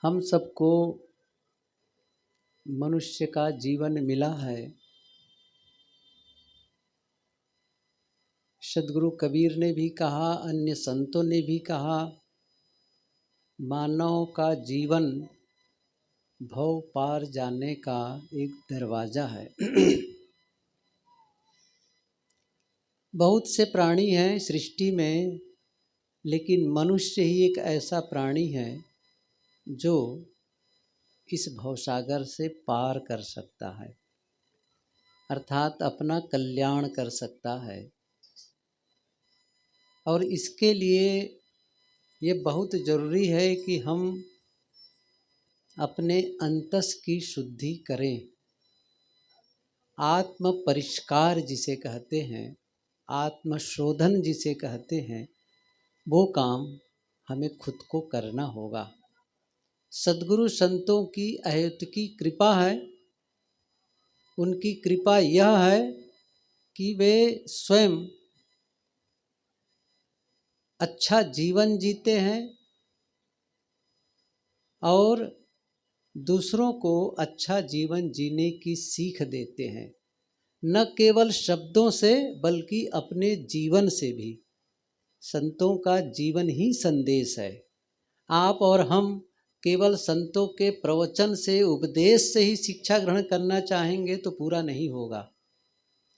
हम सबको मनुष्य का जीवन मिला है। सद्गुरु कबीर ने भी कहा, अन्य संतों ने भी कहा, मानव का जीवन भव पार जाने का एक दरवाज़ा है। बहुत से प्राणी हैं सृष्टि में, लेकिन मनुष्य ही एक ऐसा प्राणी है जो इस भवसागर से पार कर सकता है, अर्थात अपना कल्याण कर सकता है। और इसके लिए ये बहुत ज़रूरी है कि हम अपने अंतस की शुद्धि करें। आत्म परिष्कार जिसे कहते हैं, आत्मशोधन जिसे कहते हैं, वो काम हमें खुद को करना होगा। सद्गुरु संतों की अहेतुकी कृपा है। उनकी कृपा यह है कि वे स्वयं अच्छा जीवन जीते हैं और दूसरों को अच्छा जीवन जीने की सीख देते हैं, न केवल शब्दों से बल्कि अपने जीवन से भी। संतों का जीवन ही संदेश है। आप और हम केवल संतों के प्रवचन से, उपदेश से ही शिक्षा ग्रहण करना चाहेंगे तो पूरा नहीं होगा।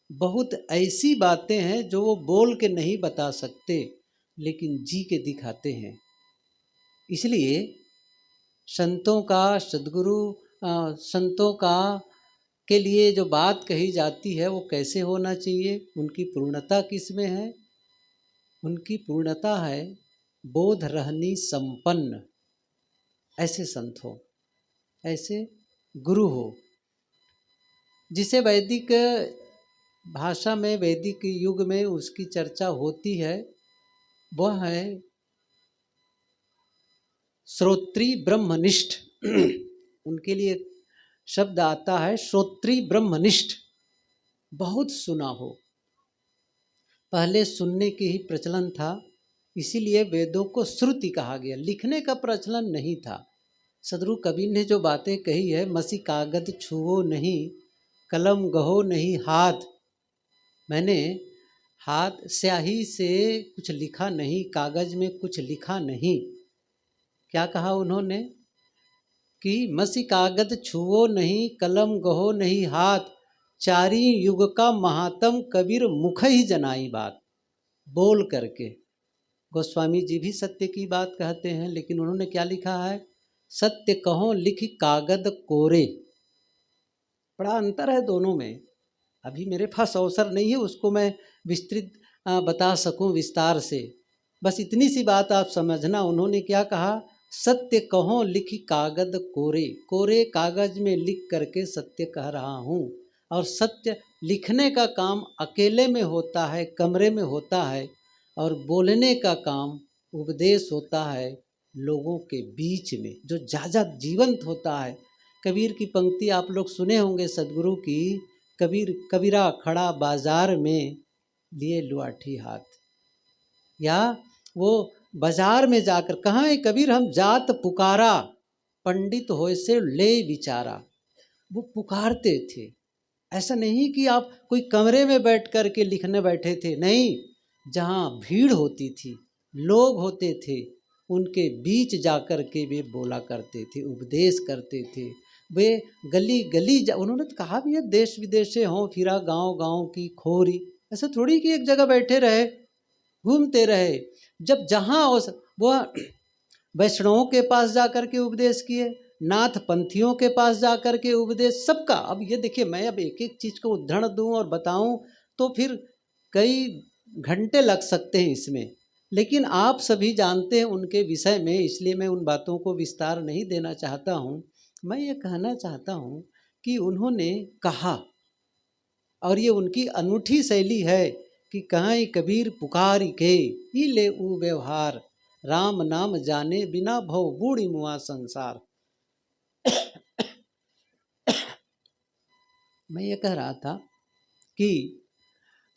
बहुत ऐसी बातें हैं जो वो बोल के नहीं बता सकते, लेकिन जी के दिखाते हैं। इसलिए संतों का, सद्गुरु संतों का के लिए जो बात कही जाती है वो कैसे होना चाहिए, उनकी पूर्णता किस में है? उनकी पूर्णता है बोध रहनी संपन्न। ऐसे संत हो, ऐसे गुरु हो, जिसे वैदिक भाषा में, वैदिक युग में उसकी चर्चा होती है, वह है श्रोत्री ब्रह्मनिष्ठ। उनके लिए शब्द आता है श्रोत्री ब्रह्मनिष्ठ। बहुत सुना हो। पहले सुनने की ही प्रचलन था, इसीलिए वेदों को श्रुति कहा गया, लिखने का प्रचलन नहीं था। सद्गुरु कबीर ने जो बातें कही है, मसी कागद छुओ नहीं, कलम गहो नहीं हाथ। मैंने हाथ स्याही से कुछ लिखा नहीं, कागज में कुछ लिखा नहीं। क्या कहा उन्होंने कि मसी कागद छुओ नहीं, कलम गहो नहीं हाथ, चारी युग का महात्म कबीर मुख ही जनाई बात। बोल करके गोस्वामी जी भी सत्य की बात कहते हैं, लेकिन उन्होंने क्या लिखा है? सत्य कहो लिख कागद कोरे। बड़ा अंतर है दोनों में। अभी मेरे पास अवसर नहीं है उसको मैं विस्तृत बता सकूं विस्तार से। बस इतनी सी बात आप समझना, उन्होंने क्या कहा? सत्य कहो लिखी कागद कोरे। कोरे कागज में लिख करके सत्य कह रहा हूँ। और सत्य लिखने का काम अकेले में होता है, कमरे में होता है, और बोलने का काम, उपदेश होता है लोगों के बीच में, जो ज़्यादा जीवंत होता है। कबीर की पंक्ति आप लोग सुने होंगे सद्गुरु की, कबीर कबीरा खड़ा बाजार में लिए लुआठी हाथ। या वो बाजार में जाकर, कहाँ है कबीर? हम जात पुकारा, पंडित होए से ले विचारा। वो पुकारते थे। ऐसा नहीं कि आप कोई कमरे में बैठ कर के लिखने बैठे थे, नहीं। जहाँ भीड़ होती थी, लोग होते थे, उनके बीच जाकर के वे बोला करते थे, उपदेश करते थे। वे गली गली उन्होंने तो कहा भी है, देश विदेश से हों फिरा गांव गांव की खोरी। ऐसा थोड़ी कि एक जगह बैठे रहे, घूमते रहे। जब जहाँ वो वैष्णवों के पास जाकर के उपदेश किए, नाथ पंथियों के पास जाकर के उपदेश, सबका। अब ये देखिए, मैं अब एक एक चीज़ को उदाहरण दूं और बताऊं तो फिर कई घंटे लग सकते हैं इसमें, लेकिन आप सभी जानते हैं उनके विषय में, इसलिए मैं उन बातों को विस्तार नहीं देना चाहता हूं। मैं ये कहना चाहता हूं कि उन्होंने कहा, और ये उनकी अनूठी शैली है कि कहीं कबीर पुकार के ही ले ऊ व्यवहार, राम नाम जाने बिना भव बूढ़ी मुआ संसार। मैं ये कह रहा था कि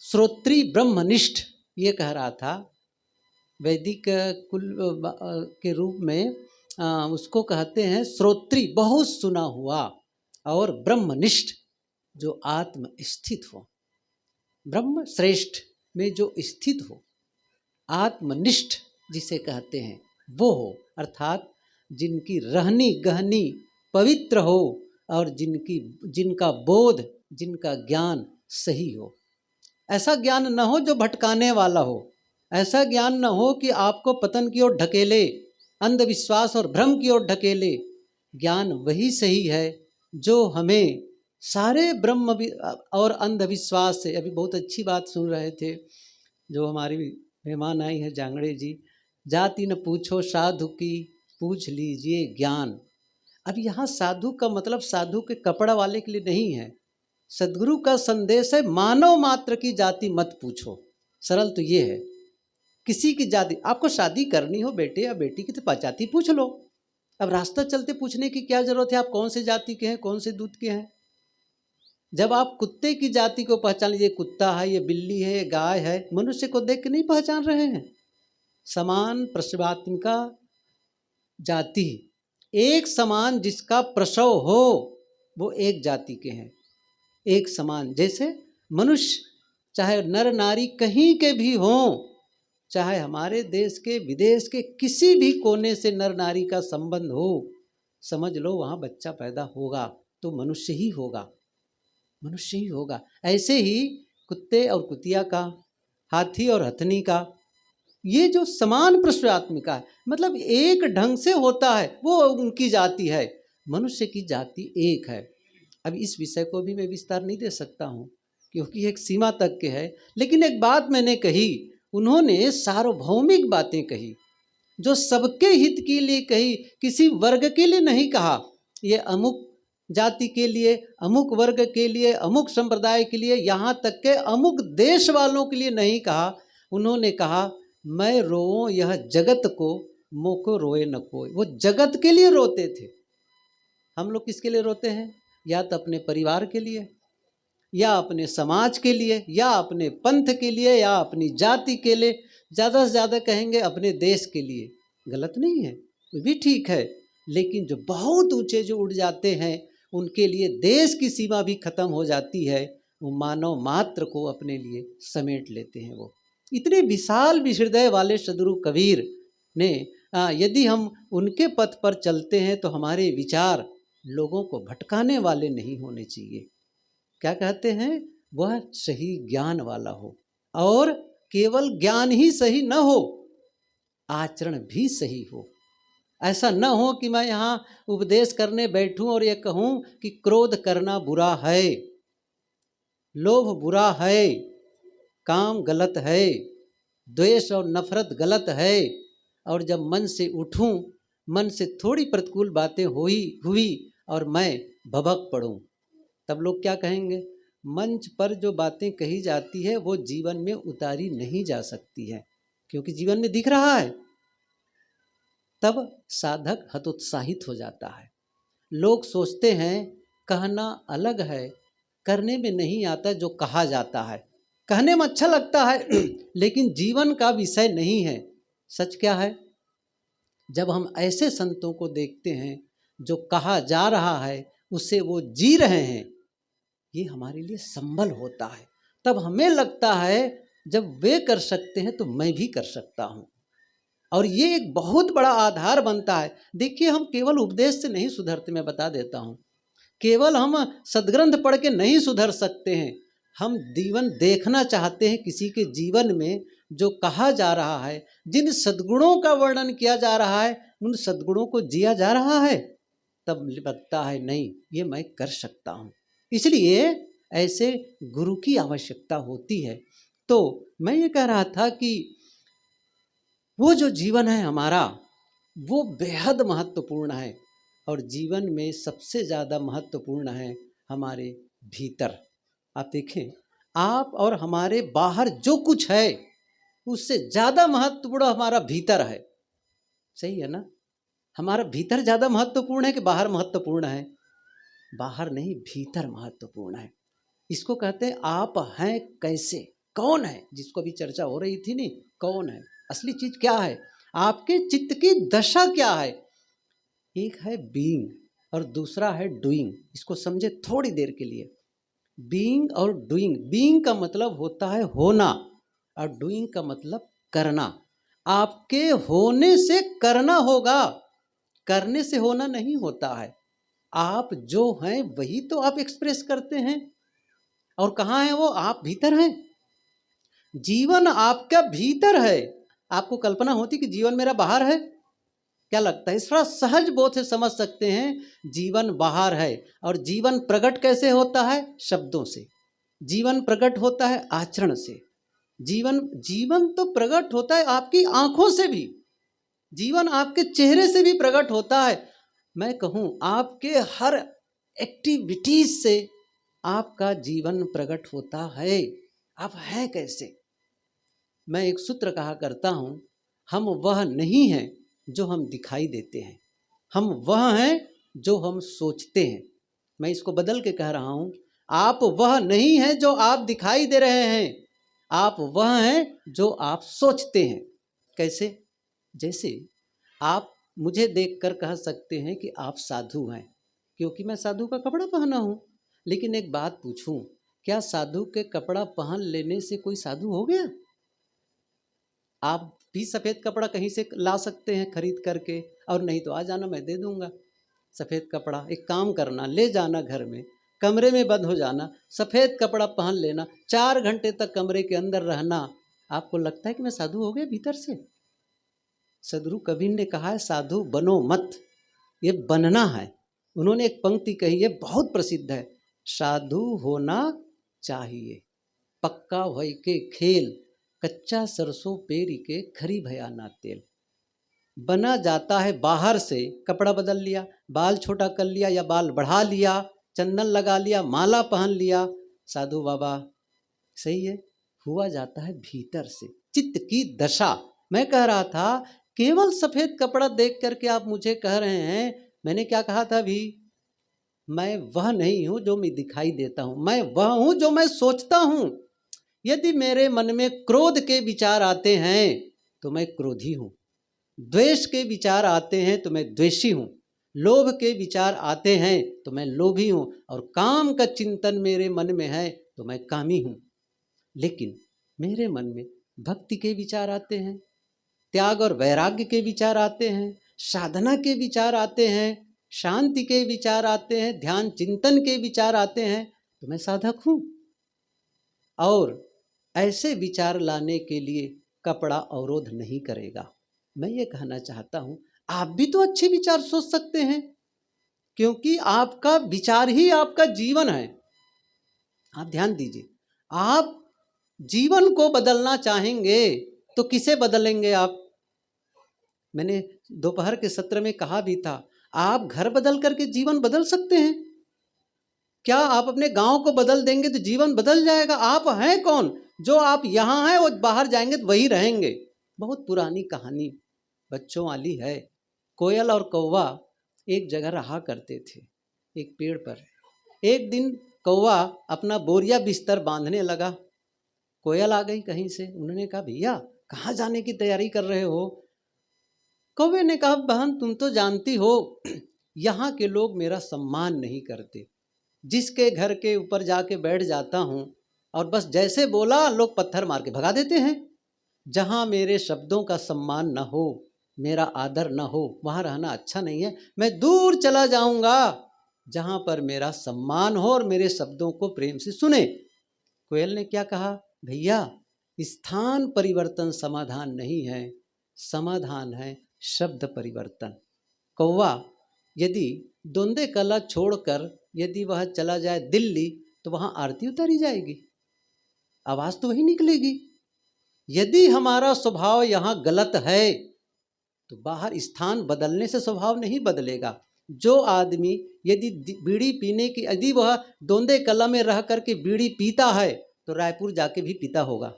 श्रोत्री ब्रह्मनिष्ठ, ये कह रहा था वैदिक कुल के रूप में उसको कहते हैं श्रोत्री, बहुत सुना हुआ, और ब्रह्मनिष्ठ जो आत्म स्थित हो, ब्रह्म श्रेष्ठ में जो स्थित हो, आत्मनिष्ठ जिसे कहते हैं वो हो, अर्थात जिनकी रहनी गहनी पवित्र हो और जिनका बोध, जिनका ज्ञान सही हो। ऐसा ज्ञान न हो जो भटकाने वाला हो, ऐसा ज्ञान न हो कि आपको पतन की ओर ढकेले, अंधविश्वास और भ्रम की ओर ढकेले। ज्ञान वही सही है जो हमें सारे ब्रह्म और अंधविश्वास से, अभी बहुत अच्छी बात सुन रहे थे जो हमारी मेहमान आई है जांगड़े जी, जाति न पूछो साधु की, पूछ लीजिए ज्ञान। अब यहाँ साधु का मतलब साधु के कपड़ा वाले के लिए नहीं है। सदगुरु का संदेश है मानव मात्र की जाति मत पूछो। सरल तो ये है, किसी की जाति, आपको शादी करनी हो बेटे या बेटी की तो जाति पूछ लो। अब रास्ता चलते पूछने की क्या जरूरत है आप कौन से जाति के हैं, कौन से दूध के हैं। जब आप कुत्ते की जाति को पहचान लीजिए, कुत्ता है, ये बिल्ली है, ये गाय है, मनुष्य को देख के नहीं पहचान रहे हैं। समान प्रसवात्मिका जाति, एक समान जिसका प्रसव हो वो एक जाति के हैं, एक समान। जैसे मनुष्य चाहे नर नारी कहीं के भी हों, चाहे हमारे देश के विदेश के किसी भी कोने से नर नारी का संबंध हो, समझ लो वहाँ बच्चा पैदा होगा तो मनुष्य ही होगा, मनुष्य ही होगा। ऐसे ही कुत्ते और कुतिया का, हाथी और हथनी का, ये जो समान प्रश्नात्मिका है, मतलब एक ढंग से होता है, वो उनकी जाति है। मनुष्य की जाति एक है। अब इस विषय को भी मैं विस्तार नहीं दे सकता हूँ क्योंकि एक सीमा तक के है, लेकिन एक बात मैंने कही, उन्होंने सार्वभौमिक बातें कही जो सबके हित के लिए कही, किसी वर्ग के लिए नहीं कहा। ये अमुक जाति के लिए, अमुक वर्ग के लिए, अमुक संप्रदाय के लिए, यहाँ तक के अमुक देश वालों के लिए नहीं कहा। उन्होंने कहा मैं रोऊं यह जगत को, मोको रोए न कोई। वो जगत के लिए रोते थे। हम लोग किसके लिए रोते हैं? या तो अपने परिवार के लिए, या अपने समाज के लिए, या अपने पंथ के लिए, या अपनी जाति के लिए, ज़्यादा से ज़्यादा कहेंगे अपने देश के लिए। गलत नहीं है, वो भी ठीक है, लेकिन जो बहुत ऊंचे जो उड़ जाते हैं उनके लिए देश की सीमा भी खत्म हो जाती है। वो मानव मात्र को अपने लिए समेट लेते हैं। वो इतने विशाल हृदय वाले सदगुरु कबीर ने, यदि हम उनके पथ पर चलते हैं तो हमारे विचार लोगों को भटकाने वाले नहीं होने चाहिए। क्या कहते हैं? वह सही ज्ञान वाला हो, और केवल ज्ञान ही सही न हो, आचरण भी सही हो। ऐसा न हो कि मैं यहाँ उपदेश करने बैठूं और ये कहूं कि क्रोध करना बुरा है, लोभ बुरा है, काम गलत है, द्वेष और नफरत गलत है, और जब मन से उठूं, मन से थोड़ी प्रतिकूल बातें हुई और मैं भभक पड़ूं, तब लोग क्या कहेंगे? मंच पर जो बातें कही जाती है वो जीवन में उतारी नहीं जा सकती है, क्योंकि जीवन में दिख रहा है। तब साधक हतोत्साहित हो जाता है। लोग सोचते हैं कहना अलग है, करने में नहीं आता जो कहा जाता है। कहने में अच्छा लगता है लेकिन जीवन का विषय नहीं है। सच क्या है? जब हम ऐसे संतों को देखते हैं जो कहा जा रहा है उसे वो जी रहे हैं, ये हमारे लिए संबल होता है। तब हमें लगता है जब वे कर सकते हैं तो मैं भी कर सकता हूँ, और ये एक बहुत बड़ा आधार बनता है। देखिए, हम केवल उपदेश से नहीं सुधरते, मैं बता देता हूँ। केवल हम सदग्रंथ पढ़ के नहीं सुधर सकते हैं। हम जीवन देखना चाहते हैं, किसी के जीवन में जो कहा जा रहा है, जिन सद्गुणों का वर्णन किया जा रहा है, उन सद्गुणों को जिया जा रहा है, तब लगता है नहीं, ये मैं कर सकता हूँ। इसलिए ऐसे गुरु की आवश्यकता होती है। तो मैं ये कह रहा था कि वो जो जीवन है हमारा, वो बेहद महत्वपूर्ण है, और जीवन में सबसे ज़्यादा महत्वपूर्ण है हमारे भीतर। आप देखें, आप और हमारे बाहर जो कुछ है उससे ज़्यादा महत्वपूर्ण हमारा भीतर है। सही है ना? हमारा भीतर ज़्यादा महत्वपूर्ण है कि बाहर महत्वपूर्ण है? बाहर नहीं, भीतर महत्वपूर्ण है। इसको कहते हैं आप हैं कैसे, कौन है, जिसको अभी चर्चा हो रही थी नहीं, कौन है, असली चीज क्या है, आपके चित्त की दशा क्या है। एक है बीइंग और दूसरा है डूइंग। इसको समझे थोड़ी देर के लिए। बीइंग और डूइंग, बीइंग का मतलब होता है होना और डूइंग का मतलब करना। आपके होने से करना होगा, करने से होना नहीं होता है। आप जो हैं वही तो आप एक्सप्रेस करते हैं। और कहाँ है वो? आप भीतर हैं। जीवन आपका भीतर है। आपको कल्पना होती कि जीवन मेरा बाहर है? क्या लगता है? इस थोड़ा सहज बोध से समझ सकते हैं जीवन बाहर है। और जीवन प्रकट कैसे होता है? शब्दों से। जीवन प्रकट होता है आचरण से। जीवन जीवन तो प्रकट होता है आपकी आंखों से भी, जीवन आपके चेहरे से भी प्रकट होता है। मैं कहूँ आपके हर एक्टिविटीज से आपका जीवन प्रकट होता है। आप हैं कैसे? मैं एक सूत्र कहा करता हूँ, हम वह नहीं हैं जो हम दिखाई देते हैं, हम वह हैं जो हम सोचते हैं। मैं इसको बदल के कह रहा हूँ, आप वह नहीं हैं जो आप दिखाई दे रहे हैं, आप वह हैं जो आप सोचते हैं। कैसे? जैसे आप मुझे देखकर कह सकते हैं कि आप साधु हैं, क्योंकि मैं साधु का कपड़ा पहना हूँ। लेकिन एक बात पूछूं, क्या साधु के कपड़ा पहन लेने से कोई साधु हो गया? आप भी सफ़ेद कपड़ा कहीं से ला सकते हैं खरीद करके, और नहीं तो आ जाना, मैं दे दूंगा सफ़ेद कपड़ा। एक काम करना, ले जाना घर में, कमरे में बंद हो जाना, सफ़ेद कपड़ा पहन लेना, 4 घंटे तक कमरे के अंदर रहना। आपको लगता है कि मैं साधु हो गया भीतर से? सदगुरु कबीर ने कहा है साधु बनो मत, ये बनना है। उन्होंने एक पंक्ति कही है, बहुत प्रसिद्ध है, साधु होना चाहिए पक्का भय के खेल, कच्चा सरसों पेरी के खरी भया ना तेल। बना जाता है बाहर से, कपड़ा बदल लिया, बाल छोटा कर लिया या बाल बढ़ा लिया, चंदन लगा लिया, माला पहन लिया, साधु बाबा सही है। हुआ जाता है भीतर से, चित्त की दशा। मैं कह रहा था केवल सफेद कपड़ा देख करके आप मुझे कह रहे हैं, मैंने क्या कहा था अभी? मैं वह नहीं हूं जो मैं दिखाई देता हूं, मैं वह हूं जो मैं सोचता हूं। यदि मेरे मन में क्रोध के विचार आते हैं तो मैं क्रोधी हूं, द्वेष के विचार आते हैं तो मैं द्वेषी हूं, लोभ के विचार आते हैं तो मैं लोभी हूं, और काम का चिंतन मेरे मन में है तो मैं कामी हूं। लेकिन मेरे मन में भक्ति के विचार आते हैं, त्याग और वैराग्य के विचार आते हैं, साधना के विचार आते हैं, शांति के विचार आते हैं, ध्यान चिंतन के विचार आते हैं, तो मैं साधक हूं। और ऐसे विचार लाने के लिए कपड़ा अवरोध नहीं करेगा। मैं ये कहना चाहता हूं, आप भी तो अच्छे विचार सोच सकते हैं, क्योंकि आपका विचार ही आपका जीवन है। आप ध्यान दीजिए, आप जीवन को बदलना चाहेंगे तो किसे बदलेंगे आप? मैंने दोपहर के सत्र में कहा भी था, आप घर बदल करके जीवन बदल सकते हैं। क्या आप अपने गांव को बदल देंगे तो जीवन बदल जाएगा? आप हैं कौन? जो आप यहाँ हैं वो बाहर जाएंगे तो वही रहेंगे। बहुत पुरानी कहानी बच्चों वाली है। कोयल और कौवा एक जगह रहा करते थे, एक पेड़ पर। एक दिन कौवा अपना बोरिया बिस्तर बांधने लगा। कोयल आ गई कहीं से, उन्होंने कहा भैया कहाँ जाने की तैयारी कर रहे हो? कौवे ने कहा बहन तुम तो जानती हो यहाँ के लोग मेरा सम्मान नहीं करते, जिसके घर के ऊपर जाके बैठ जाता हूँ और बस जैसे बोला लोग पत्थर मार के भगा देते हैं। जहाँ मेरे शब्दों का सम्मान न हो, मेरा आदर न हो, वहाँ रहना अच्छा नहीं है। मैं दूर चला जाऊँगा जहाँ पर मेरा सम्मान हो और मेरे शब्दों को प्रेम से सुने। कोयल ने क्या कहा, भैया स्थान परिवर्तन समाधान नहीं है, समाधान है शब्द परिवर्तन। कौवा यदि दोंदे कला छोड़कर यदि वह चला जाए दिल्ली तो वहाँ आरती उतारी जाएगी, आवाज़ तो वही निकलेगी। यदि हमारा स्वभाव यहाँ गलत है तो बाहर स्थान बदलने से स्वभाव नहीं बदलेगा। जो आदमी यदि बीड़ी पीने की, यदि वह दोंदे कला में रह करके बीड़ी पीता है तो रायपुर जाके भी पीता होगा।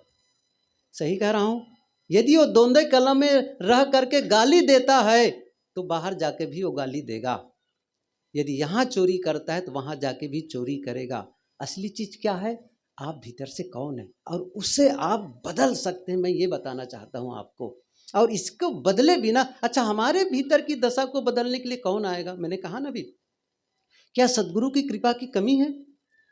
सही कह रहा हूँ? यदि वो दोंदे कला में रह करके गाली देता है तो बाहर जाके भी वो गाली देगा। यदि यहाँ चोरी करता है तो वहाँ जाके भी चोरी करेगा। असली चीज़ क्या है? आप भीतर से कौन है और उससे आप बदल सकते हैं। मैं ये बताना चाहता हूँ आपको। और इसको बदले बिना, अच्छा हमारे भीतर की दशा को बदलने के लिए कौन आएगा? मैंने कहा ना भी, क्या सदगुरु की कृपा की कमी है?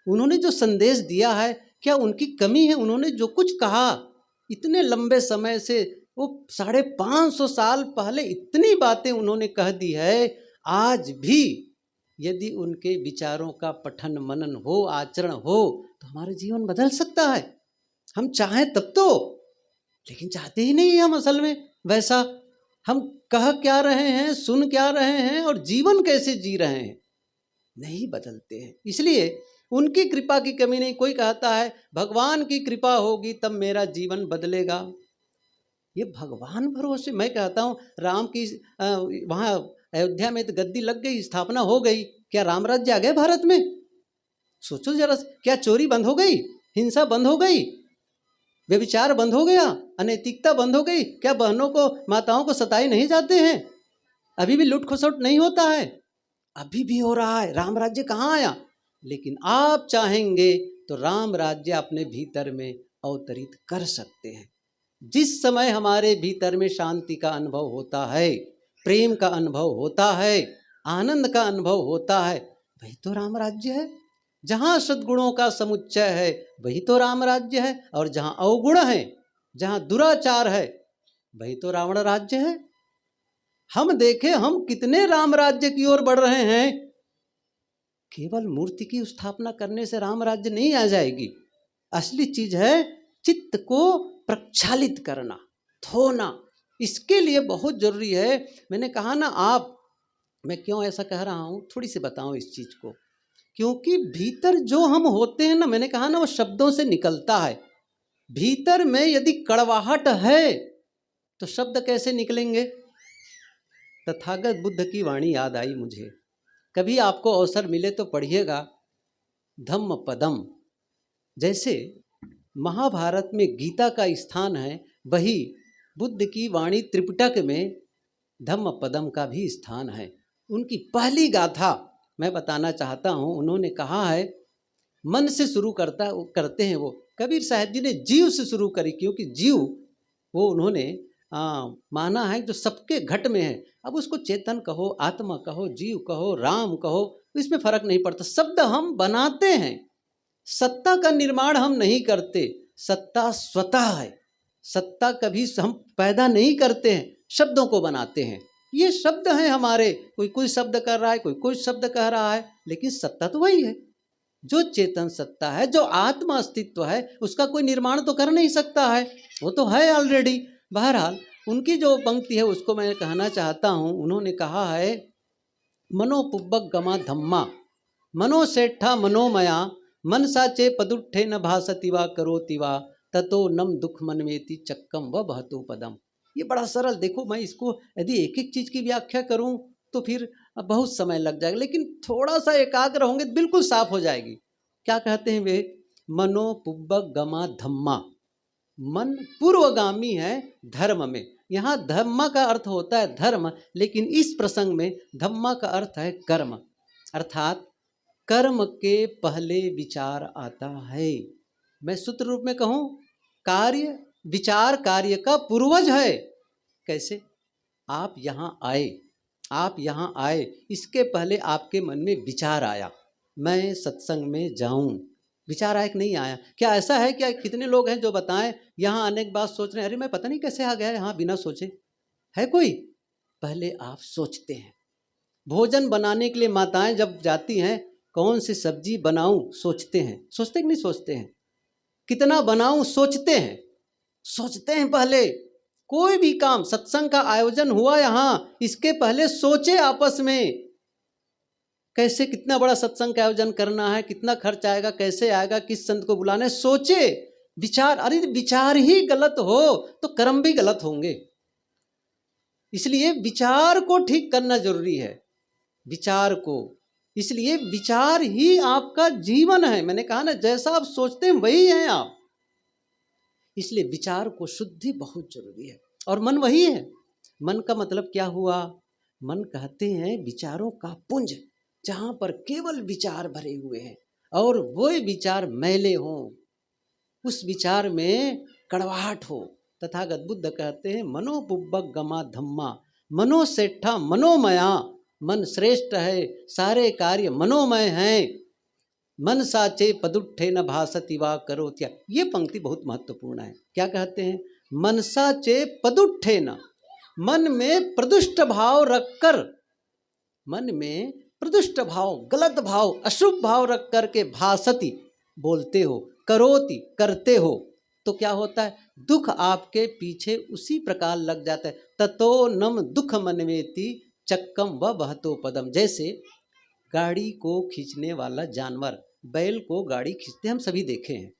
उन्होंने जो संदेश दिया है, क्या उनकी कमी है? उन्होंने जो कुछ कहा इतने लंबे समय से, वो 550 साल पहले इतनी बातें उन्होंने कह दी है, आज भी यदि उनके विचारों का पठन मनन हो, आचरण हो, तो हमारा जीवन बदल सकता है। हम चाहें तब तो, लेकिन चाहते ही नहीं हम असल में वैसा। हम कह क्या रहे हैं, सुन क्या रहे हैं और जीवन कैसे जी रहे हैं, नहीं बदलते हैं। इसलिए उनकी कृपा की कमी नहीं। कोई कहता है भगवान की कृपा होगी तब मेरा जीवन बदलेगा, ये भगवान भरोसे। मैं कहता हूँ राम की वहाँ अयोध्या में तो गद्दी लग गई, स्थापना हो गई, क्या राम राज्य आ गए भारत में? सोचो जरा, क्या चोरी बंद हो गई, हिंसा बंद हो गई, व्यभिचार बंद हो गया, अनैतिकता बंद हो गई? क्या बहनों को, माताओं को सताए नहीं जाते हैं? अभी भी लूट खसोट नहीं होता है? अभी भी हो रहा है। राम राज्य कहाँ आया? लेकिन आप चाहेंगे तो राम राज्य अपने भीतर में अवतरित कर सकते हैं। जिस समय हमारे भीतर में शांति का अनुभव होता है, प्रेम का अनुभव होता है, आनंद का अनुभव होता है, वही तो राम राज्य है। जहाँ सद्गुणों का समुच्चय है वही तो राम राज्य है, और जहाँ अवगुण है, जहाँ दुराचार है, वही तो रावण राज्य है। हम देखें हम कितने राम राज्य की ओर बढ़ रहे हैं। केवल मूर्ति की स्थापना करने से राम राज्य नहीं आ जाएगी। असली चीज है चित्त को प्रक्षालित करना, धोना। इसके लिए बहुत जरूरी है। मैंने कहा ना, मैं क्यों ऐसा कह रहा हूं, थोड़ी सी बताऊं इस चीज को। क्योंकि भीतर जो हम होते हैं ना, मैंने कहा ना, वो शब्दों से निकलता है। भीतर में यदि कड़वाहट है तो शब्द कैसे निकलेंगे? तथागत बुद्ध की वाणी याद आई मुझे। कभी आपको अवसर मिले तो पढ़िएगा धम्म पदम। जैसे महाभारत में गीता का स्थान है, वही बुद्ध की वाणी त्रिपिटक में धम्म पदम का भी स्थान है। उनकी पहली गाथा मैं बताना चाहता हूँ। उन्होंने कहा है, मन से शुरू करते हैं वो। कबीर साहब जी ने जीव से शुरू करी, क्योंकि जीव वो उन्होंने माना है जो सबके घट में है। अब उसको चेतन कहो, आत्मा कहो, जीव कहो, राम कहो, इसमें फर्क नहीं पड़ता। शब्द हम बनाते हैं, सत्ता का निर्माण हम नहीं करते। सत्ता स्वतः है। सत्ता कभी हम पैदा नहीं करते हैं, शब्दों को बनाते हैं। ये शब्द हैं हमारे, कोई शब्द कर रहा है, कोई शब्द कह रहा है, लेकिन सत्ता तो वही है। जो चेतन सत्ता है, जो आत्मा अस्तित्व है, उसका कोई निर्माण तो कर नहीं सकता है, वो तो है ऑलरेडी। बहरहाल उनकी जो पंक्ति है उसको मैं कहना चाहता हूँ। उन्होंने कहा है, मनोपुब्बक गमा धम्मा मनोसेठा मनोमया मन साचे पदुट्ठे न भासति वा करोति वा ततो नम दुख मनमेति चक्कम व बहतो पदम। ये बड़ा सरल, देखो मैं इसको यदि एक एक चीज की व्याख्या करूं तो फिर बहुत समय लग जाएगा, लेकिन थोड़ा सा एकाग्र होंगे तो बिल्कुल साफ हो जाएगी। क्या कहते हैं वे? मनोपुब्बक गमा धम्मा, मन पूर्वगामी है धर्म में। यहाँ धम्मा का अर्थ होता है धर्म, लेकिन इस प्रसंग में धम्मा का अर्थ है कर्म, अर्थात कर्म के पहले विचार आता है। मैं सूत्र रूप में कहूं, कार्य विचार कार्य का पूर्वज है। कैसे? आप यहाँ आए, इसके पहले आपके मन में विचार आया, मैं सत्संग में जाऊं। विचार आया कि नहीं आया? क्या ऐसा है? क्या कितने लोग हैं जो बताएं यहाँ आने के बाद सोच रहे हैं, अरे मैं पता नहीं कैसे आ गया यहाँ बिना सोचे? है कोई? पहले आप सोचते हैं। भोजन बनाने के लिए माताएं जब जाती हैं, कौन सी सब्जी बनाऊं, सोचते हैं। सोचते कि नहीं सोचते हैं? कितना बनाऊं, सोचते हैं पहले। कोई भी काम, सत्संग का आयोजन हुआ यहाँ, इसके पहले सोचे आपस में, कैसे, कितना बड़ा सत्संग का आयोजन करना है, कितना खर्च आएगा, कैसे आएगा, किस संत को बुलाना है, सोचे। विचार, अरे विचार ही गलत हो तो कर्म भी गलत होंगे। इसलिए विचार को ठीक करना जरूरी है, विचार को। इसलिए विचार ही आपका जीवन है। मैंने कहा ना, जैसा आप सोचते हैं वही हैं आप। इसलिए विचार को शुद्धि बहुत जरूरी है। और मन वही है। मन का मतलब क्या हुआ? मन कहते हैं विचारों का पुंज, जहां पर केवल विचार भरे हुए हैं और वो विचार मैले हों, उस विचार में कड़वाहट हो, तथागत बुद्ध कहते हैं मनोपुब्बक गमा धम्मा, मनोसेठा मनोमया, मन श्रेष्ठ है, सारे कार्य मनोमय हैं। मन साचे पदुट्ठे न भासति वा करोत्या। ये पंक्ति बहुत महत्वपूर्ण है। क्या कहते हैं? मनसा चे पदुट्ठे न, मन में प्रदुष्ट भाव रखकर, मन में प्रदुष्ट भाव, गलत भाव, अशुभ भाव रख करके भासति बोलते हो, करोति करते हो, तो क्या होता है? दुख आपके पीछे उसी प्रकार लग जाता है। ततो नम दुख मनवेति चक्कम व बहतो पदम। जैसे गाड़ी को खींचने वाला जानवर, बैल को गाड़ी खींचते हम सभी देखे हैं,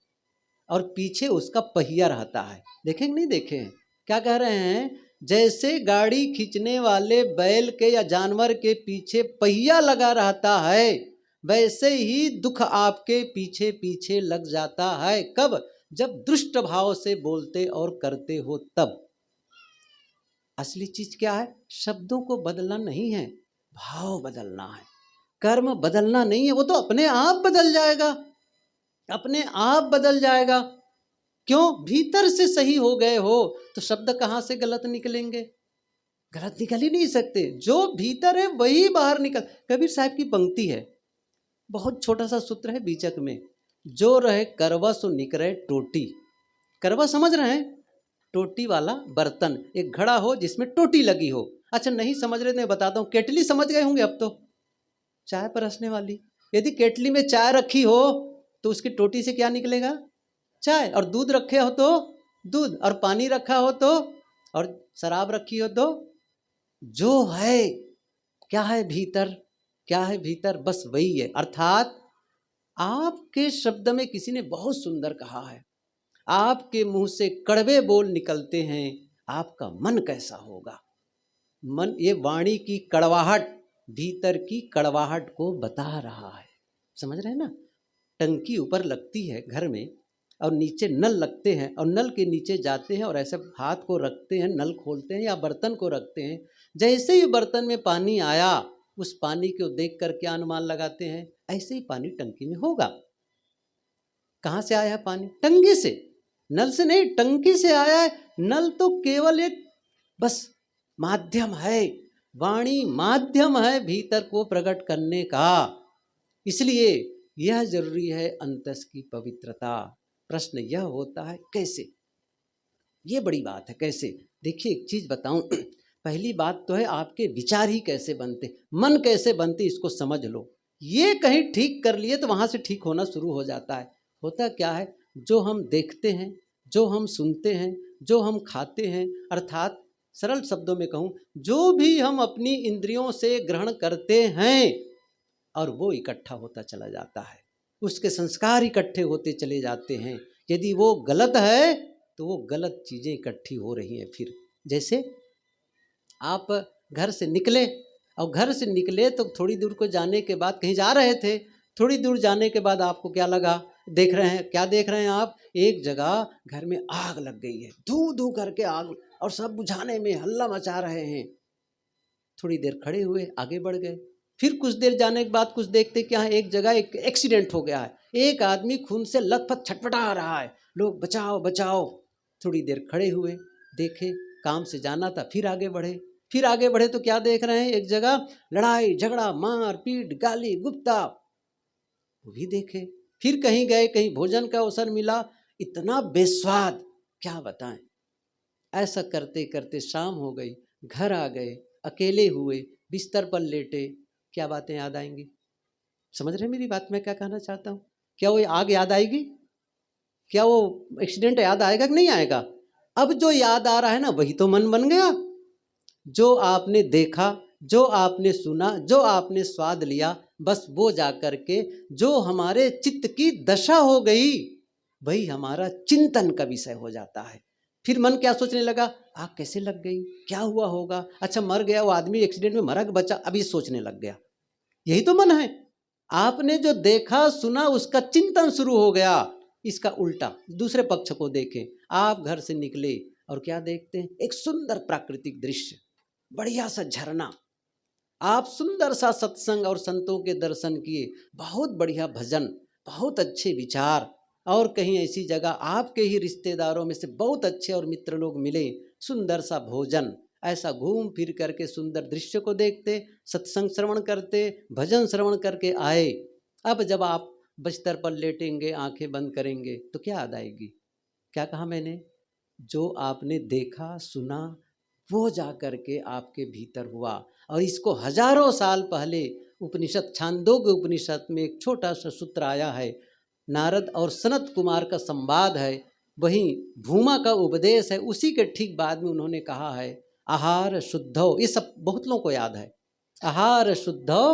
और पीछे उसका पहिया रहता है। देखे कि नहीं देखे हैं? क्या कह रहे हैं? जैसे गाड़ी खींचने वाले बैल के या जानवर के पीछे पहिया लगा रहता है, वैसे ही दुख आपके पीछे पीछे लग जाता है। कब? जब दुष्ट भाव से बोलते और करते हो तब। असली चीज क्या है? शब्दों को बदलना नहीं है, भाव बदलना है। कर्म बदलना नहीं है, वो तो अपने आप बदल जाएगा, अपने आप बदल जाएगा। क्यों? भीतर से सही हो गए हो तो शब्द कहाँ से गलत निकलेंगे? गलत निकल ही नहीं सकते। जो भीतर है वही बाहर निकल। कबीर साहब की पंक्ति है, बहुत छोटा सा सूत्र है बीचक में, जो रहे करवा सो निकरे टोटी। करवा समझ रहे हैं? टोटी वाला बर्तन, एक घड़ा हो जिसमें टोटी लगी हो। अच्छा नहीं समझ रहे तो मैं बताता हूँ, केटली समझ गए होंगे अब तो, चाय परसने वाली। यदि केटली में चाय रखी हो तो उसकी टोटी से क्या निकलेगा? चाय। और दूध रखे हो तो दूध, और पानी रखा हो तो, और शराब रखी हो तो। जो है क्या है भीतर, क्या है भीतर, बस वही है। अर्थात आपके शब्द में किसी ने बहुत सुंदर कहा है, आपके मुंह से कड़वे बोल निकलते हैं, आपका मन कैसा होगा? मन, ये वाणी की कड़वाहट भीतर की कड़वाहट को बता रहा है। समझ रहे हैं ना? टंकी ऊपर लगती है घर में, और नीचे नल लगते हैं, और नल के नीचे जाते हैं और ऐसे हाथ को रखते हैं, नल खोलते हैं या बर्तन को रखते हैं। जैसे ही बर्तन में पानी आया, उस पानी को देख कर क्या अनुमान लगाते हैं? ऐसे ही पानी टंकी में होगा। कहाँ से आया है पानी? टंकी से, नल से नहीं, टंकी से आया है। नल तो केवल एक बस माध्यम है, वाणी माध्यम है भीतर को प्रकट करने का। इसलिए यह जरूरी है अंतस की पवित्रता। प्रश्न यह होता है कैसे? ये बड़ी बात है, कैसे? देखिए एक चीज बताऊं, पहली बात तो है आपके विचार ही कैसे बनते, मन कैसे बनते, इसको समझ लो। ये कहीं ठीक कर लिए तो वहां से ठीक होना शुरू हो जाता है। होता क्या है? जो हम देखते हैं, जो हम सुनते हैं, जो हम खाते हैं, अर्थात सरल शब्दों में कहूं, जो भी हम अपनी इंद्रियों से ग्रहण करते हैं, और वो इकट्ठा होता चला जाता है, उसके संस्कार इकट्ठे होते चले जाते हैं। यदि वो गलत है तो वो गलत चीज़ें इकट्ठी हो रही हैं। फिर जैसे आप घर से निकले, और घर से निकले तो थोड़ी दूर को जाने के बाद, कहीं जा रहे थे, थोड़ी दूर जाने के बाद आपको क्या लगा? देख रहे हैं, क्या देख रहे हैं आप? एक जगह घर में आग लग गई है, धू धू करके आग, और सब बुझाने में हल्ला मचा रहे हैं। थोड़ी देर खड़े हुए, आगे बढ़ गए। फिर कुछ देर जाने के बाद कुछ देखते कि यहाँ एक जगह एक एक्सीडेंट हो गया है, एक आदमी खून से लथपथ छटपटा रहा है, लोग बचाओ बचाओ। थोड़ी देर खड़े हुए, देखे, काम से जाना था, फिर आगे बढ़े। फिर आगे बढ़े तो क्या देख रहे हैं? एक जगह लड़ाई झगड़ा, मार पीट, गाली गुप्ता, वो भी देखे। फिर कहीं गए, कहीं भोजन का अवसर मिला, इतना बेस्वाद क्या बताएं। ऐसा करते करते शाम हो गई, घर आ गए, अकेले हुए, बिस्तर पर लेटे, क्या बातें याद आएंगी? समझ रहे मेरी बात, मैं क्या कहना चाहता हूँ? क्या वो आग याद आएगी? क्या वो एक्सीडेंट याद आएगा कि नहीं आएगा? अब जो याद आ रहा है ना, वही तो मन बन गया। जो आपने देखा, जो आपने सुना, जो आपने स्वाद लिया, बस वो जा कर के जो हमारे चित्त की दशा हो गई, वही हमारा चिंतन का विषय हो जाता है। फिर मन क्या सोचने लगा? आग कैसे लग गई, क्या हुआ होगा, अच्छा मर गया वो आदमी, एक्सीडेंट में मरा कि बचा, अभी सोचने लग गया। यही तो मन है। आपने जो देखा सुना उसका चिंतन शुरू हो गया। इसका उल्टा दूसरे पक्ष को देखें, आप घर से निकले और क्या देखते हैं? एक सुंदर प्राकृतिक दृश्य, बढ़िया सा झरना, आप सुंदर सा सत्संग और संतों के दर्शन किए, बहुत बढ़िया भजन, बहुत अच्छे विचार, और कहीं ऐसी जगह आपके ही रिश्तेदारों में से बहुत अच्छे और मित्र लोग मिले, सुंदर सा भोजन, ऐसा घूम फिर करके सुंदर दृश्य को देखते, सत्संग श्रवण करते, भजन श्रवण करके आए। अब जब आप बिस्तर पर लेटेंगे, आंखें बंद करेंगे, तो क्या याद आएगी? क्या कहा मैंने? जो आपने देखा सुना वो जा करके आपके भीतर हुआ। और इसको हजारों साल पहले उपनिषद, छांदोग्य उपनिषद में एक छोटा सा सूत्र आया है, नारद और सनत कुमार का संवाद है, वहीं भूमा का उपदेश है, उसी के ठीक बाद में उन्होंने कहा है आहार शुद्धो, ये सब बहुत लोगों को याद है, आहार शुद्धो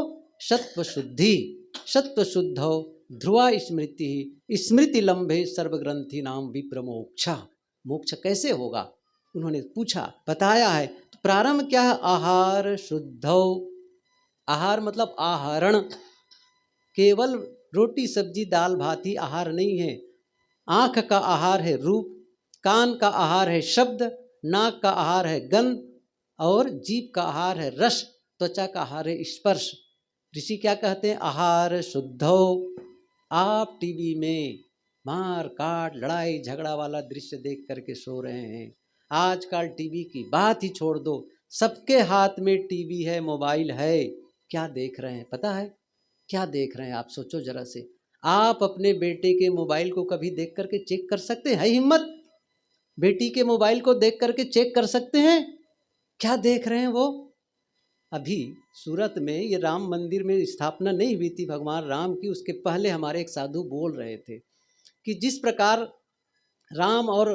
सत्व शुद्धि, सत्व शुद्धो ध्रुवा स्मृति, स्मृति लंबे सर्वग्रंथि नाम विप्रमोक्षा। मोक्ष कैसे होगा उन्होंने पूछा, बताया है। तो प्रारंभ क्या है? आहार शुद्धो, आहार मतलब आहरण, केवल रोटी सब्जी दाल भात ही आहार नहीं है। आँख का आहार है रूप, कान का आहार है शब्द, नाक का आहार है गंध, और जीभ का आहार है रस, त्वचा का आहार है स्पर्श। ऋषि क्या कहते हैं? आहार शुद्धो। आप टीवी में मार काट लड़ाई झगड़ा वाला दृश्य देख करके सो रहे हैं। आजकल टीवी की बात ही छोड़ दो, सबके हाथ में टीवी है, मोबाइल है। क्या देख रहे हैं पता है? क्या देख रहे हैं आप सोचो जरा से। आप अपने बेटे के मोबाइल को कभी देख करके चेक कर सकते हैं? हिम्मत? बेटी के मोबाइल को देख करके चेक कर सकते हैं क्या देख रहे हैं वो? अभी सूरत में ये राम मंदिर में स्थापना नहीं हुई थी भगवान राम की, उसके पहले हमारे एक साधु बोल रहे थे कि जिस प्रकार राम और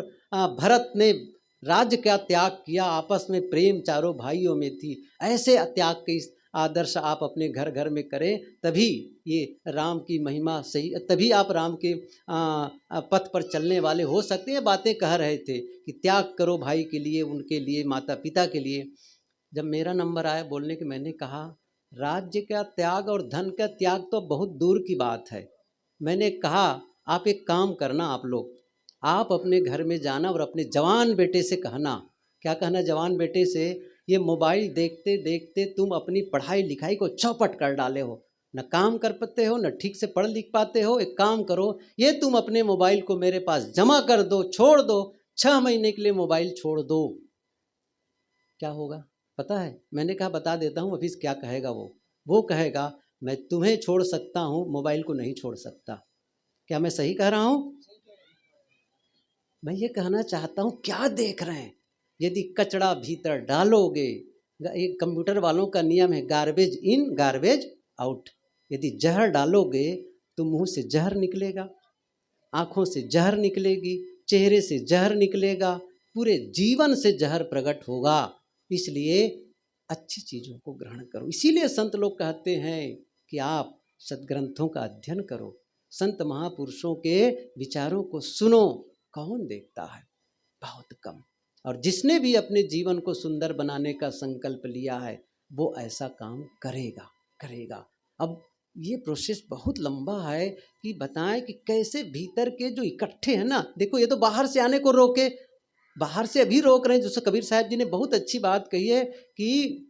भरत ने राज्य का त्याग किया, आपस में प्रेम चारों भाइयों में थी, ऐसे त्याग के आदर्श आप अपने घर घर में करें, तभी ये राम की महिमा सही, तभी आप राम के पथ पर चलने वाले हो सकते हैं। बातें कह रहे थे कि त्याग करो भाई के लिए, उनके लिए, माता पिता के लिए। जब मेरा नंबर आया बोलने के, मैंने कहा राज्य का त्याग और धन का त्याग तो बहुत दूर की बात है। मैंने कहा आप एक काम करना, आप लोग, आप अपने घर में जाना और अपने जवान बेटे से कहना। क्या कहना जवान बेटे से? ये मोबाइल देखते देखते तुम अपनी पढ़ाई लिखाई को चौपट कर डाले हो, न काम कर पाते हो, न ठीक से पढ़ लिख पाते हो। एक काम करो, ये तुम अपने मोबाइल को मेरे पास जमा कर दो, छोड़ दो, 6 महीने के लिए मोबाइल छोड़ दो। क्या होगा पता है? मैंने कहा बता देता हूँ अभी क्या कहेगा वो कहेगा मैं तुम्हें छोड़ सकता हूँ, मोबाइल को नहीं छोड़ सकता। क्या मैं सही कह रहा हूँ? मैं ये कहना चाहता हूँ क्या देख रहे हैं? यदि कचरा भीतर डालोगे, एक कंप्यूटर वालों का नियम है गार्बेज इन गार्बेज आउट। यदि जहर डालोगे तो मुंह से जहर निकलेगा, आँखों से जहर निकलेगी, चेहरे से जहर निकलेगा, पूरे जीवन से जहर प्रकट होगा। इसलिए अच्छी चीज़ों को ग्रहण करो। इसीलिए संत लोग कहते हैं कि आप सद्ग्रंथों का अध्ययन करो, संत महापुरुषों के विचारों को सुनो। कौन देखता है? बहुत कम। और जिसने भी अपने जीवन को सुंदर बनाने का संकल्प लिया है वो ऐसा काम करेगा करेगा। अब ये प्रोसेस बहुत लंबा है कि बताएं कि कैसे भीतर के जो इकट्ठे हैं ना, देखो ये तो बाहर से आने को रोके, बाहर से अभी रोक रहे हैं। जैसे कबीर साहब जी ने बहुत अच्छी बात कही है कि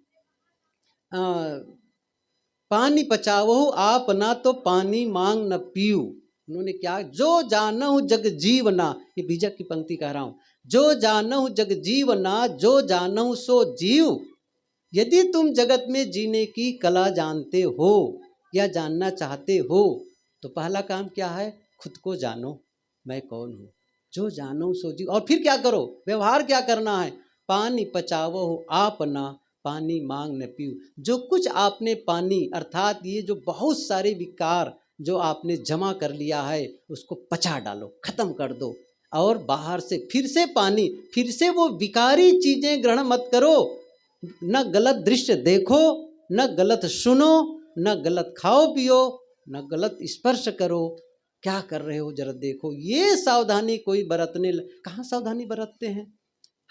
पानी पचाओ आप ना तो पानी मांग न पीऊ। उन्होंने क्या? जो जानहु जग जीवना, ये बीजक की पंक्ति कह रहा हूं, जो जानहु जग जीवना, जो जानहु सो जीव। यदि तुम जगत में जीने की कला जानते हो या जानना चाहते हो तो पहला काम क्या है? खुद को जानो, मैं कौन हूँ। जो जानो सो जीव। और फिर क्या करो? व्यवहार क्या करना है? पानी पचाओ आप ना पानी मांग न पीऊ। जो कुछ आपने पानी अर्थात ये जो बहुत सारे विकार जो आपने जमा कर लिया है उसको पचा डालो, खत्म कर दो। और बाहर से फिर से पानी, फिर से वो विकारी चीजें ग्रहण मत करो। न गलत दृश्य देखो, न गलत सुनो, न गलत खाओ पियो, न गलत स्पर्श करो। क्या कर रहे हो जरा देखो। ये सावधानी कोई बरतने कहाँ सावधानी बरतते हैं?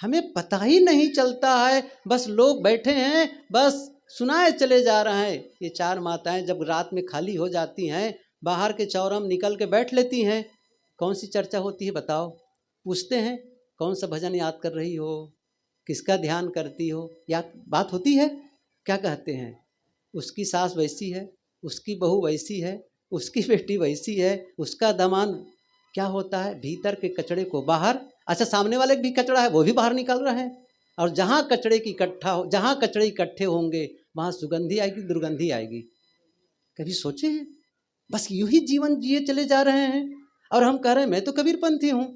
हमें पता ही नहीं चलता है। बस लोग बैठे हैं, बस सुनाए चले जा रहे हैं। ये 4 माताएं जब रात में खाली हो जाती हैं, बाहर के चौराहे में निकल के बैठ लेती हैं। कौन सी चर्चा होती है बताओ? पूछते हैं कौन सा भजन याद कर रही हो, किसका ध्यान करती हो, या बात होती है? क्या कहते हैं? उसकी सास वैसी है, उसकी बहू वैसी है, उसकी बेटी वैसी है, उसका दामाद क्या होता है, भीतर के कचड़े को बाहर, अच्छा सामने वाले भी कचड़ा है वो भी बाहर निकाल रहे हैं, और जहाँ कचड़े इकट्ठे होंगे वहाँ सुगंधी आएगी, दुर्गंधी आएगी। कभी सोचे हैं? बस यूं ही जीवन जिए चले जा रहे हैं और हम कह रहे हैं मैं तो कबीरपंथी हूँ।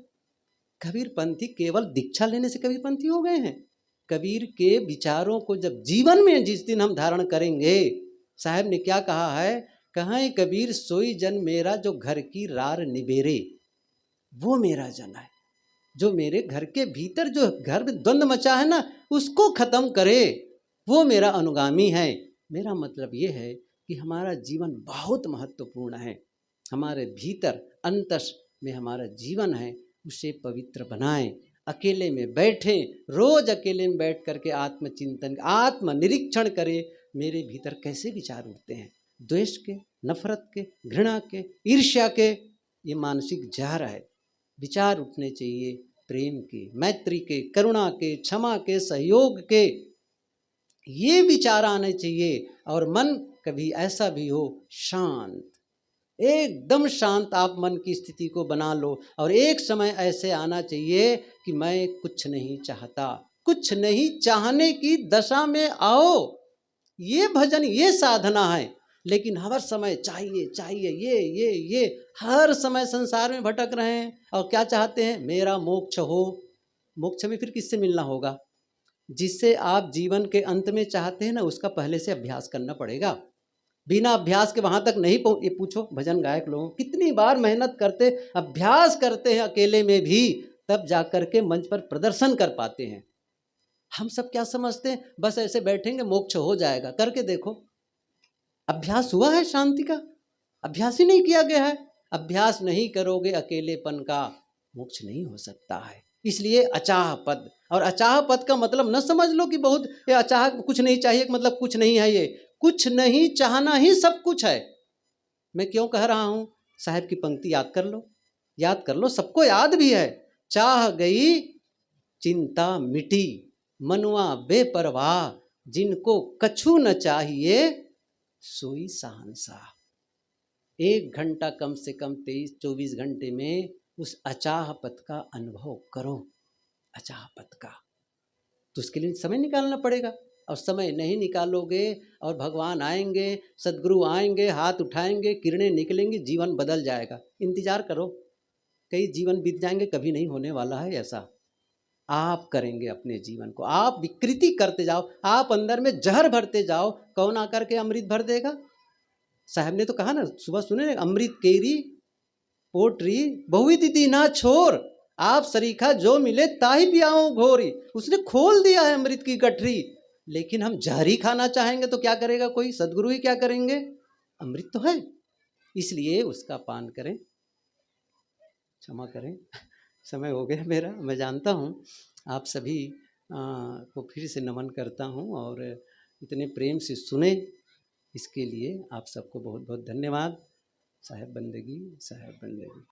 कबीरपंथी केवल दीक्षा लेने से कबीरपंथी हो गए हैं? कबीर के विचारों को जब जीवन में जिस दिन हम धारण करेंगे, साहब ने क्या कहा है, कहाँ कबीर सोई जन मेरा जो घर की रार निबेरे, वो मेरा जन है। जो मेरे घर के भीतर जो घर में द्वंद्व मचा है ना, उसको खत्म करे, वो मेरा अनुगामी है। मेरा मतलब ये है कि हमारा जीवन बहुत महत्वपूर्ण है। हमारे भीतर अंतस में हमारा जीवन है, उसे पवित्र बनाएं। अकेले में बैठें, रोज अकेले में बैठ करके आत्मचिंतन, आत्मनिरीक्षण करें, मेरे भीतर कैसे विचार उठते हैं, द्वेष के, नफरत के, घृणा के, ईर्ष्या के, ये मानसिक जहर है। विचार उठने चाहिए प्रेम के, मैत्री के, करुणा के, क्षमा के, सहयोग के, ये विचार आने चाहिए। और मन कभी ऐसा भी हो शांत, एकदम शांत आप मन की स्थिति को बना लो, और एक समय ऐसे आना चाहिए कि मैं कुछ नहीं चाहता, कुछ नहीं चाहने की दशा में आओ। ये भजन, ये साधना है। लेकिन हर समय चाहिए चाहिए, ये हर समय संसार में भटक रहे हैं और क्या चाहते हैं, मेरा मोक्ष हो। मोक्ष में फिर किससे मिलना होगा? जिससे आप जीवन के अंत में चाहते हैं ना, उसका पहले से अभ्यास करना पड़ेगा। बिना अभ्यास के वहां तक नहीं पहुंच, ये पूछो भजन गायक लोगों कितनी बार मेहनत करते, अभ्यास करते हैं अकेले में भी, तब जाकर के मंच पर प्रदर्शन कर पाते हैं। हम सब क्या समझते हैं, बस ऐसे बैठेंगे मोक्ष हो जाएगा। करके देखो, अभ्यास हुआ है शांति का? अभ्यास ही नहीं किया गया है। अभ्यास नहीं करोगे अकेलेपन का, मोक्ष नहीं हो सकता है। इसलिए अचाह पद, और अचाह पद का मतलब न समझ लो कि बहुत ये अचाह कुछ नहीं चाहिए, मतलब कुछ नहीं है। ये कुछ नहीं चाहना ही सब कुछ है। मैं क्यों कह रहा हूं, साहब की पंक्ति याद कर लो, याद कर लो, सबको याद भी है। चाह गई चिंता मिटी, मनवा बेपरवाह, जिनको कछु न चाहिए सोई शहंशाह। 1 घंटा कम से कम 23-24 घंटे में उस अचाह पथ का अनुभव करो। अचाह पथ का तो उसके लिए समय निकालना पड़ेगा, और समय नहीं निकालोगे और भगवान आएंगे, सदगुरु आएंगे, हाथ उठाएंगे, किरणें निकलेंगी, जीवन बदल जाएगा। इंतजार करो, कई जीवन बीत जाएंगे, कभी नहीं होने वाला है ऐसा। आप करेंगे अपने जीवन को, आप विकृति करते जाओ, आप अंदर में जहर भरते जाओ, कौन आकर के अमृत भर देगा? साहब ने तो कहा ना, सुबह सुने, अमृत केरी पोटरी बहुविध दीना छोर, आप सरीखा जो मिले ताही पियाओ घोरी। उसने खोल दिया है अमृत की गठरी, लेकिन हम जहर ही खाना चाहेंगे तो क्या करेगा कोई? सदगुरु ही क्या करेंगे? अमृत तो है, इसलिए उसका पान करें। क्षमा करें, समय हो गया मेरा, मैं जानता हूँ। आप सभी को फिर से नमन करता हूँ, और इतने प्रेम से सुने इसके लिए आप सबको बहुत बहुत धन्यवाद। साहेब बंदगी, साहेब बंदगी।